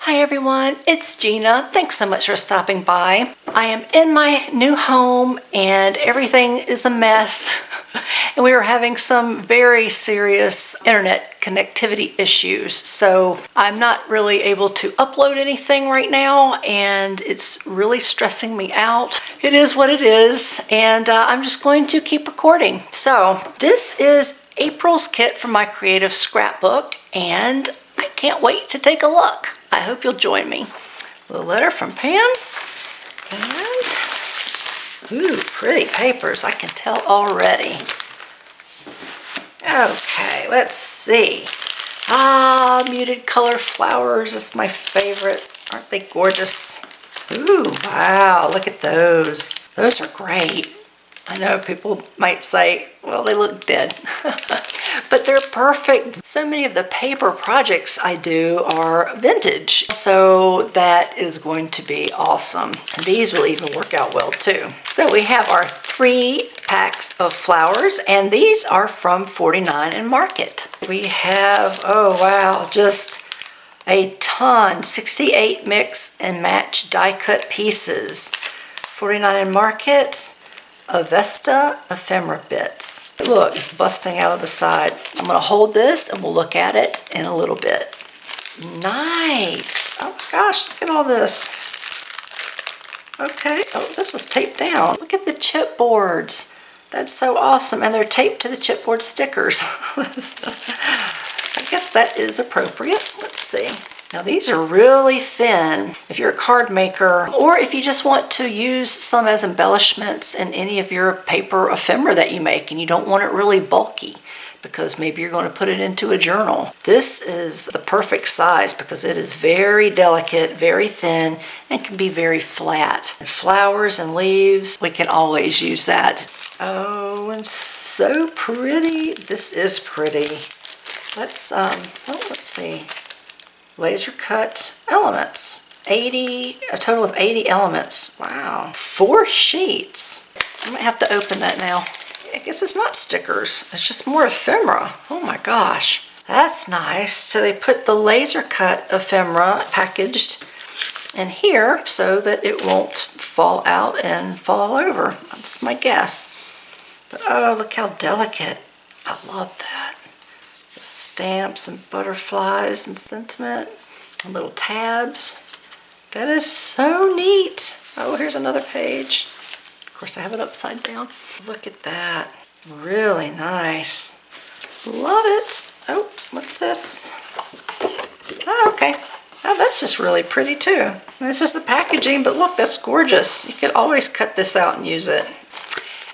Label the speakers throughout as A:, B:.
A: Hi everyone, it's Gina. Thanks so much for stopping by. I am in my new home and everything is a mess. And we are having some very serious internet connectivity issues. So I'm not really able to upload anything right now and it's really stressing me out. It is what it is and I'm just going to keep recording. So this is April's kit from my creative scrapbook and I can't wait to take a look. I hope you'll join me. A little letter from Pam and ooh, pretty papers, I can tell already. Okay, let's see. Muted color flowers is my favorite. Aren't they gorgeous? Ooh, wow, look at those. Those are great. I know people might say, well, they look dead, but they're perfect. So many of the paper projects I do are vintage, so that is going to be awesome. And these will even work out well too. So we have our 3 packs of flowers, and these are from 49 and Market. We have, oh wow, just a ton, 68 mix and match die cut pieces. 49 and Market. Avesta ephemera bits. Look, it's busting out of the side. I'm going to hold this and we'll look at it in a little bit. Nice. Oh my gosh, look at all this. Okay, oh, this was taped down. Look at the chipboards. That's so awesome. And they're taped to the chipboard stickers. I guess that is appropriate. Let's see. Now these are really thin if you're a card maker, or if you just want to use some as embellishments in any of your paper ephemera that you make and you don't want it really bulky because maybe you're going to put it into a journal. This is the perfect size because it is very delicate, very thin, and can be very flat. And flowers and leaves, we can always use that. Oh, and so pretty. This is pretty. Let's see. Laser cut elements. A total of 80 elements. Wow. 4 sheets. I might have to open that now. I guess it's not stickers. It's just more ephemera. Oh my gosh. That's nice. So they put the laser cut ephemera packaged in here so that it won't fall out and fall all over. That's my guess. But oh, look how delicate. I love that. Stamps and butterflies and sentiment and little tabs. That is so neat. Oh, here's another page. Of course, I have it upside down. Look at that. Really nice. Love it. Oh, what's this? Oh, okay. Oh, that's just really pretty too. This is the packaging, but look, that's gorgeous. You could always cut this out and use it.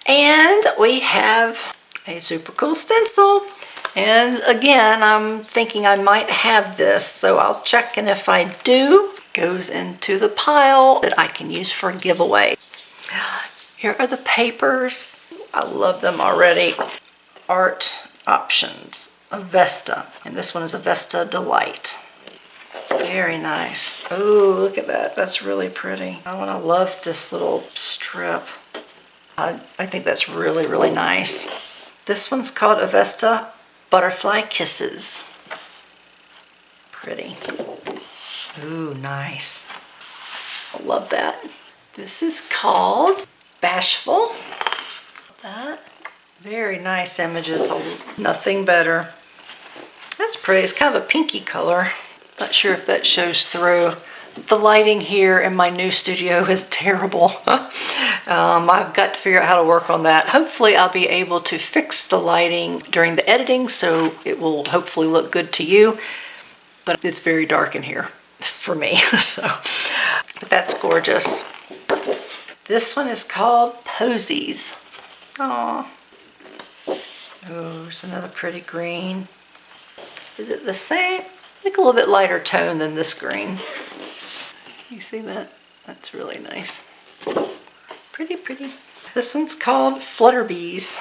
A: And we have a super cool stencil. And again, I'm thinking I might have this, so I'll check, and if I do, it goes into the pile that I can use for a giveaway. Here are the papers. I love them already. Art options, Avesta, and this one is Avesta Delight. Very nice. Oh, look at that. That's really pretty. Oh, and I love this little strip. I think that's really, really nice. This one's called Avesta Butterfly Kisses. Pretty. Ooh, nice. I love that. This is called Bashful. That. Very nice images. Nothing better. That's pretty. It's kind of a pinky color. Not sure if that shows through. The lighting here in my new studio is terrible. I've got to figure out how to work on that. Hopefully I'll be able to fix the lighting during the editing so it will hopefully look good to you. But it's very dark in here for me. But that's gorgeous. This one is called Posies. Aww. Oh, there's another pretty green. Is it the same? I think a little bit lighter tone than this green. You see that? That's really nice. Pretty, pretty. This one's called Flutterbees.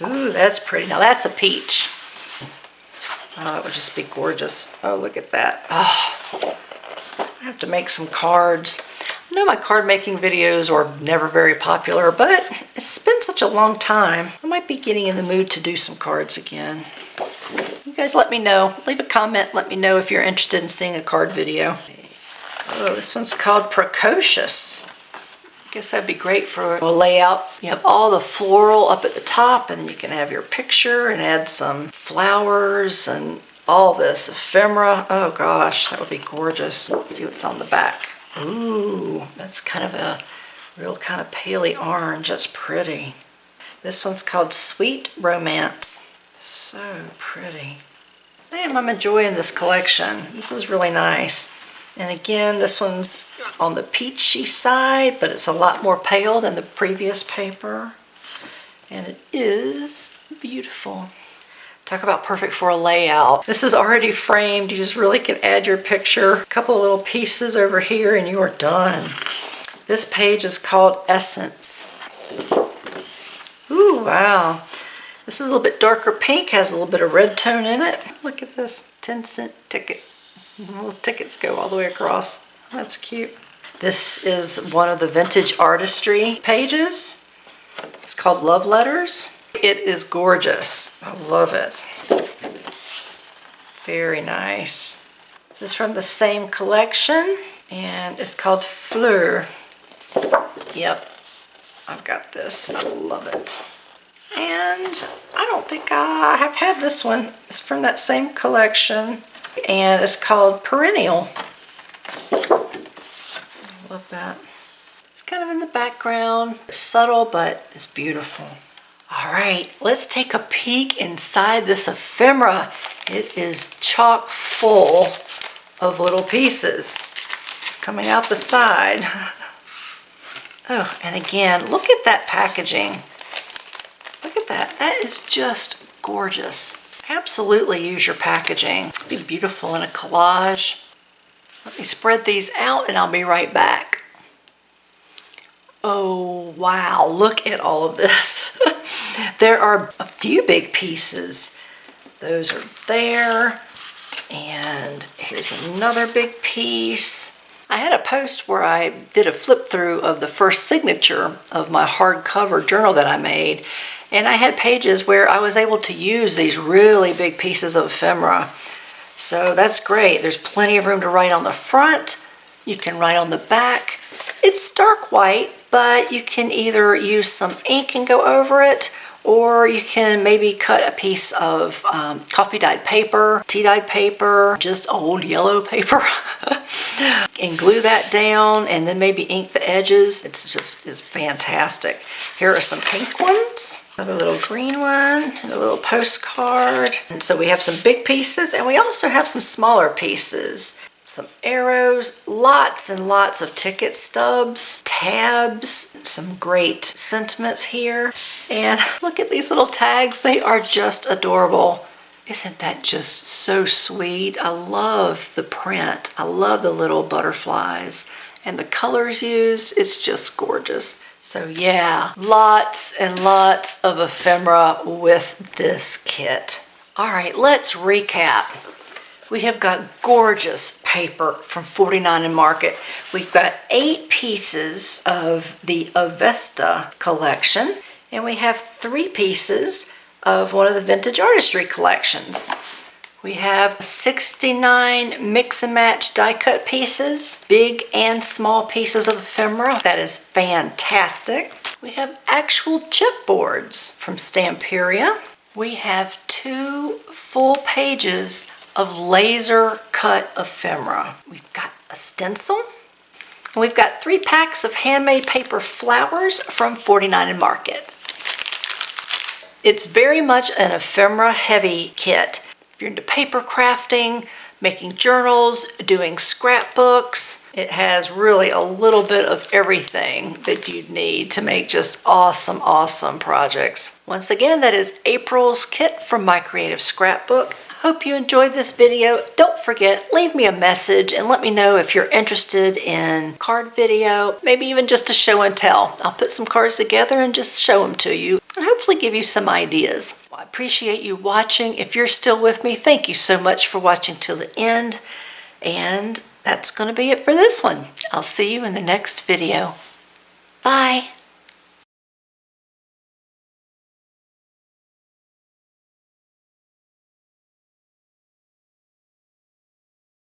A: Ooh, that's pretty. Now that's a peach. Oh, it would just be gorgeous. Oh, look at that. Oh, I have to make some cards. I know my card making videos are never very popular, but it's been such a long time. I might be getting in the mood to do some cards again. You guys let me know. Leave a comment. Let me know if you're interested in seeing a card video. Oh, this one's called Precocious. I guess that'd be great for a layout. You have all the floral up at the top, and then you can have your picture and add some flowers and all this ephemera. Oh gosh, that would be gorgeous. Let's see what's on the back. Ooh, that's kind of a real kind of paley orange. That's pretty. This one's called Sweet Romance. So pretty. Damn, I'm enjoying this collection. This is really nice. And again, this one's on the peachy side, but it's a lot more pale than the previous paper. And it is beautiful. Talk about perfect for a layout. This is already framed. You just really can add your picture, a couple of little pieces over here, and you are done. This page is called Essence. Ooh, wow. This is a little bit darker pink, has a little bit of red tone in it. Look at this, 10-cent ticket. Little tickets go all the way across. That's cute. This is one of the vintage artistry pages. It's called Love Letters. It is gorgeous. I love it. Very nice. This is from the same collection, and it's called Fleur. Yep, I've got this. I love it. And I don't think I have had this one. It's from that same collection. And it's called Perennial. Love that. It's kind of in the background. It's subtle, but it's beautiful. All right, let's take a peek inside this ephemera. It is chock full of little pieces. It's coming out the side. Oh, and again, look at that packaging. Look at that. That is just gorgeous. Absolutely use your packaging. It'd be beautiful in a collage. Let me spread these out and I'll be right back. Oh, wow. Look at all of this. There are a few big pieces. Those are there. And here's another big piece. I had a post where I did a flip through of the first signature of my hardcover journal that I made. And I had pages where I was able to use these really big pieces of ephemera. So that's great. There's plenty of room to write on the front. You can write on the back. It's stark white, but you can either use some ink and go over it, or you can maybe cut a piece of coffee dyed paper, tea dyed paper, just old yellow paper, and glue that down, and then maybe ink the edges. It's fantastic. Here are some pink ones. Another little green one, and a little postcard. And so we have some big pieces, and we also have some smaller pieces. Some arrows, lots and lots of ticket stubs, tabs, some great sentiments here. And look at these little tags. They are just adorable. Isn't that just so sweet? I love the print. I love the little butterflies and the colors used. It's just gorgeous. So yeah, lots and lots of ephemera with this kit. All right, let's recap. We have got gorgeous paper from 49 and Market. We've got 8 pieces of the Avesta collection, and we have 3 pieces of one of the vintage artistry collections. We have 69 mix and match die cut pieces, big and small pieces of ephemera. That is fantastic. We have actual chipboards from Stamperia. We have 2 full pages of laser cut ephemera. We've got a stencil. And we've got 3 packs of handmade paper flowers from 49 and Market. It's very much an ephemera heavy kit. If you're into paper crafting, making journals, doing scrapbooks, it has really a little bit of everything that you'd need to make just awesome, awesome projects. Once again, that is April's kit from My Creative Scrapbook. Hope you enjoyed this video. Don't forget, leave me a message and let me know if you're interested in card video, maybe even just a show and tell. I'll put some cards together and just show them to you and hopefully give you some ideas. Well, I appreciate you watching. If you're still with me, thank you so much for watching till the end. And that's going to be it for this one. I'll see you in the next video. Bye.